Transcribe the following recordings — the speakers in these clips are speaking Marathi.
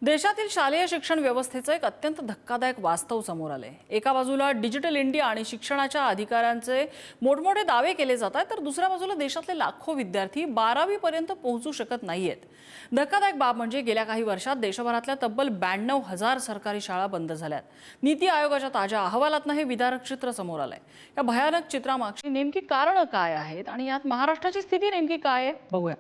देशातील शालेय शिक्षण व्यवस्थेचं एक अत्यंत धक्कादायक वास्तव समोर आलंय। एका बाजूला डिजिटल इंडिया आणि शिक्षणाच्या अधिकारांचे मोठमोठे दावे केले जात आहेत, तर दुसऱ्या बाजूला देशातले लाखो विद्यार्थी 12वी पर्यंत पोहोचू शकत नाहीयेत। धक्कादायक बाब म्हणजे गेल्या काही वर्षात देशभरातल्या तब्बल 92,000 सरकारी शाळा बंद झाल्यात। नीती आयोगाच्या ताज्या अहवालातनं हे विदारक चित्र समोर आलंय। या भयानक चित्रामागची नेमकी कारणं काय आहेत आणि यात महाराष्ट्राची स्थिती नेमकी काय आहे बघूया।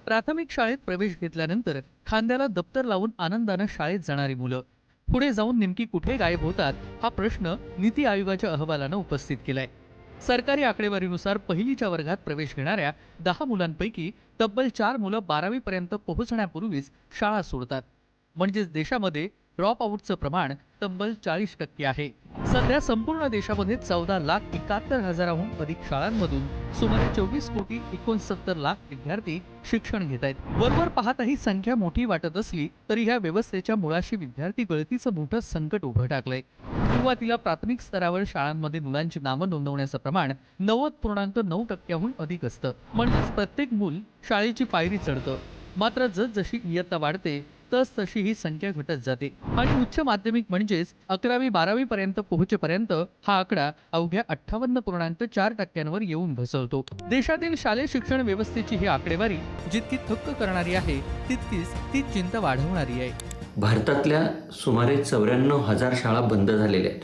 प्राथमिक शाळेत प्रवेश घेतल्यानंतर खांद्याला दप्तर लावून आनंदानं शाळेत जाणारी मुलं पुढे जाऊन नेमकी कुठे गायब होतात हा प्रश्न नीती आयोगाच्या अहवालानं उपस्थित केलाय। सरकारी आकडेवारीनुसार पहिलीच्या वर्गात प्रवेश घेणाऱ्या 10 मुलांपैकी तब्बल 4 मुलं 12वी पर्यंत पोहोचण्यापूर्वीच शाळा सोडतात। म्हणजेच देशामध्ये ड्रॉप आउटचं प्रमाण तब्बल 40% आहे। सध्या संपूर्ण देशामध्ये 14,71,000हून अधिक शाळांमधून सुमारे 24,69,00,000 विद्यार्थी शिक्षण घेत आहेत। वरवर पाहता ही संख्या मोठी वाटत असली तरी ह्या व्यवस्थेच्या मुळाशी विद्यार्थी गळतीचं मोठं संकट उभं टाकलंय। सुरुवातीला प्राथमिक स्तरावर शाळांमध्ये मुलांची नावं नोंदवण्याचं प्रमाण 90.9%हून अधिक असतं। म्हणजेच प्रत्येक मूल शाळेची पायरी चढतं। मात्र जसजशी इयत्ता वाढते तशी ही संख्या घटत जाते आणि उच्च माध्यमिक म्हणजेच 11वी-12वी पर्यंत पोहोचेपर्यंत हा आकडा अवघ्या 58.4%वर येऊन बसवतो। देशातील शालेय शिक्षण व्यवस्थेची ही आकडेवारी जितकी थक्क करणारी आहे तितकीच ती चिंता वाढवणारी आहे। भारतातल्या सुमारे 94,000 शाळा बंद झालेल्या आहेत।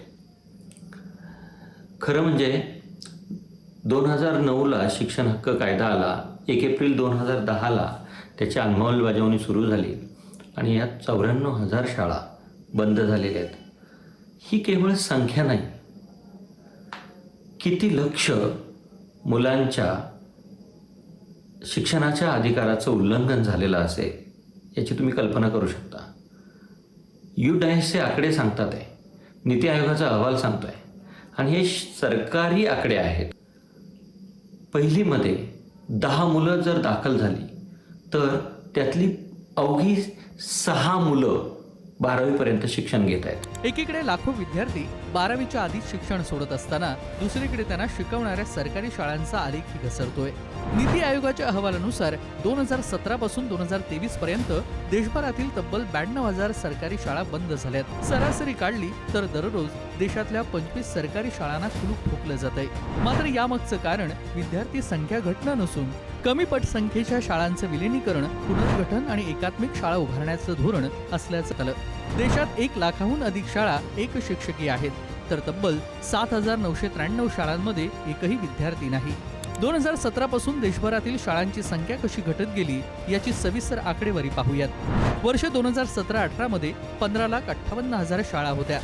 खरं म्हणजे 2009ला शिक्षण हक्क कायदा आला, 1 एप्रिल 2010ला त्याची अंमलबजावणी सुरू झाली आणि यात 94,000 शाळा बंद झालेल्या आहेत। ही केवळ संख्या नाही, किती लक्ष मुलांच्या शिक्षणाच्या अधिकाराचं उल्लंघन झालेलं असेल याची तुम्ही कल्पना करू शकता। UDAISचे आकडे सांगतात आहे, नीती आयोगाचा अहवाल सांगतोय आणि हे सरकारी आकडे आहेत। पहिलीमध्ये 10 मुलं जर दाखल झाली तर त्यातली अवघी 6 मुलं 12वी पर्यंत शिक्षण घेत आहेत। एकीकडे लाखो विद्यार्थी 12वीच्या आधीच शिक्षण सोडत असताना दुसरीकडे त्यांना शिकवणाऱ्या सरकारी शाळांचा आलेखही घसरतोय। नीती आयोगाच्या अहवालानुसार 2017 पासून 2023 पर्यंत देशभरातील तब्बल 92,000 सरकारी शाळा बंद झाल्यात। सरासरी काढली तर दररोज देशातल्या 25 सरकारी शाळांना कुलूप ठोकलं जातंय। मात्र यामागचं कारण विद्यार्थी संख्या घटना नसून कमी पटसंख्येच्या शाळांचं विलिनीकरण, पुनर्गठन आणि एकात्मिक शाळा उभारण्याचं धोरण असल्याचं आलं। देशात 1 लाखाहून अधिक शाळा एक शिक्षकी आहेत, तर तब्बल 7,993 शाळांमध्ये एकही विद्यार्थी नाही। 2017 पासून देशभरातील शाळांची संख्या कशी घटत गेली याची सविस्तर आकडेवारी पाहूयात। वर्ष 2017-18 मध्ये 15,58,000 शाळा होत्या।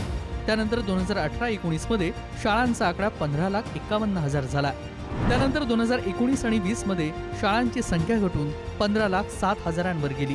त्यानंतर 2018-19 मध्ये शाळांचा आकडा 15,51,000 झाला। त्यानंतर 2019 आणि 20 मध्ये शाळांची संख्या घटून 15,07,000वर गेली।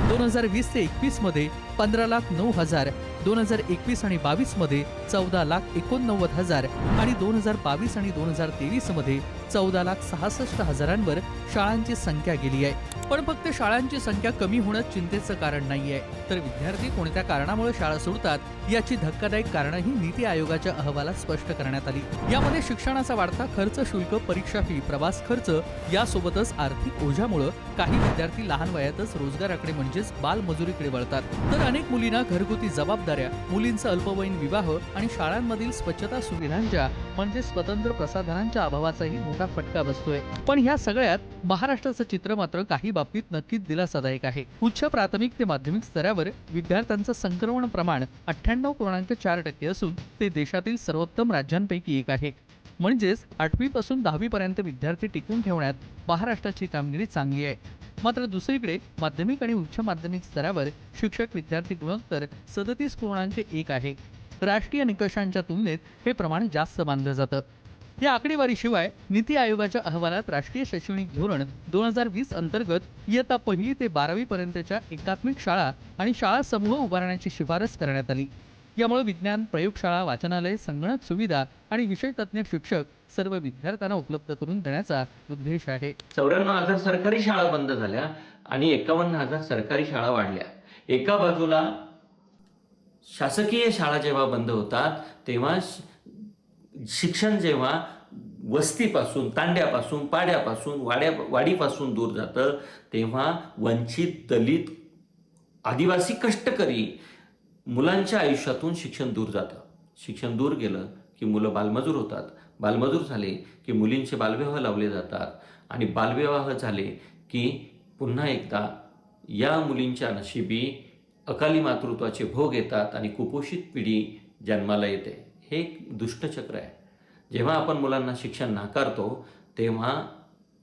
2020 ते 21 मध्ये 15,09,000, 2021 आणि 22 मध्ये 14,89,000 आणि 2022 आणि 2023 मध्ये 14,66,000वर शाळांची संख्या गेली आहे। पण फक्त शाळांची संख्या कमी होणं चिंतेचं कारण नाहीये, तर विद्यार्थी कोणत्या कारणामुळे शाळा सोडतात याची धक्कादायक कारणंही नीती आयोगाच्या अहवालात स्पष्ट करण्यात आली। यामध्ये शिक्षणाचा वाढता खर्च, शुल्क, परीक्षा फी, प्रवास खर्च यासोबतच आर्थिक ओझ्यामुळे काही विद्यार्थी लहान वयातच रोजगाराकडे म्हणजेच बालमजुरीकडे वळतात, तर अनेक मुलींना घरगुती जबाबदाऱ्या, मुलींचा अल्पवयीन विवाह आणि शाळांमधील स्वच्छता सुविधांच्या म्हणजे स्वतंत्र प्रसाधनांच्या अभावाचाही मोठा फटका बसतोय। पण ह्या सगळ्यात महाराष्ट्राचं चित्र मात्र काही बाबतीत नक्कीच दिलासादायक आहे। उच्च प्राथमिक ते माध्यमिक स्तरावर विद्यार्थ्यांचं संक्रमण प्रमाण 98.4% असून ते देशातील सर्वोत्तम राज्यांपैकी एक आहे। म्हणजेच 8वी पासून 10वी पर्यंत विद्यार्थी टिकून ठेवण्यात महाराष्ट्राची कामगिरी चांगली आहे। मात्र दुसरीकडे माध्यमिक आणि उच्च माध्यमिक स्तरावर शिक्षक विद्यार्थी गुणोत्तर 37.1 आहे। राष्ट्रीय निकषांच्या तुलनेत हे प्रमाण जास्त मानलं जातं। या आकडेवारीशिवाय नीती आयोगाच्या अहवालात राष्ट्रीय शैक्षणिक धोरण 2020 अंतर्गत इयत्ता 1ली ते 12वी पर्यंतच्या एकात्मिक शाळा आणि शाळा समूह उभारण्याची शिफारस करण्यात आली। यामुळे विज्ञान प्रयोगशाळा, वाचनालय, संगणक सुविधा आणि विषय तज्ञ शिक्षक सर्व विद्यार्थ्यांना उपलब्ध करून देण्याचा उद्देश आहे। 94,000 सरकारी शाळा बंद झाल्या आणि 51,000 सरकारी शाळा वाढल्या। एका बाजूला शासकीय शाळा जेव्हा बंद होतात तेव्हा शिक्षण जेव्हा वस्तीपासून, तांड्यापासून, पाड्यापासून, वाडीपासून दूर जातं, तेव्हा वंचित, दलित, आदिवासी, कष्टकरी मुलांच्या आयुष्यातून शिक्षण दूर जातं. शिक्षण दूर गेलं की मुलं बालमजूर होतात. बालमजूर झाले की मुलींचे बालविवाह लावले जातात आणि बालविवाह झाले की पुन्हा एकदा या मुलींच्या नशिबी अकाली मातृत्वाचे भोग येतात आणि कुपोषित पिढी जन्माला येते. हे एक दुष्टचक्र आहे. जेव्हा आपण मुलांना शिक्षण नाकारतो तेव्हा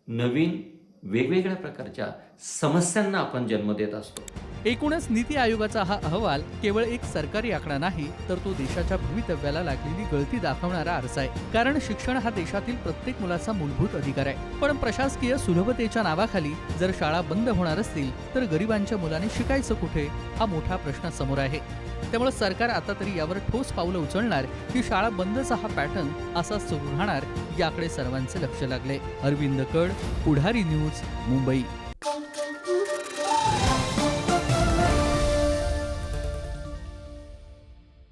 नवीन वेगवेगळ्या प्रकारच्या समस्यांना आपण जन्म देत असतो. एकूणच नीती आयोगाचा हा अहवाल केवळ एक सरकारी आकडा नाही, तर तो देशाच्या भवितव्याला लागलेली गळती दाखवणारा आरसा आहे. कारण शिक्षण हा देशातील प्रत्येक मुलाचा मूलभूत अधिकार आहे. पण प्रशासकीय सुलभतेच्या नावाखाली जर शाळा बंद होणार असतील तर गरिबांच्या मुलांनी शिकायचं कुठे, हा मोठा प्रश्न समोर आहे. त्यामुळे सरकार आता तरी यावर ठोस पावलं उचलणार की शाळा बंदचा हा पॅटर्न असा सुरू राहणार, याकडे सर्वांचे लक्ष लागले. अरविंद कड, पुढारी न्यूज, मुंबई.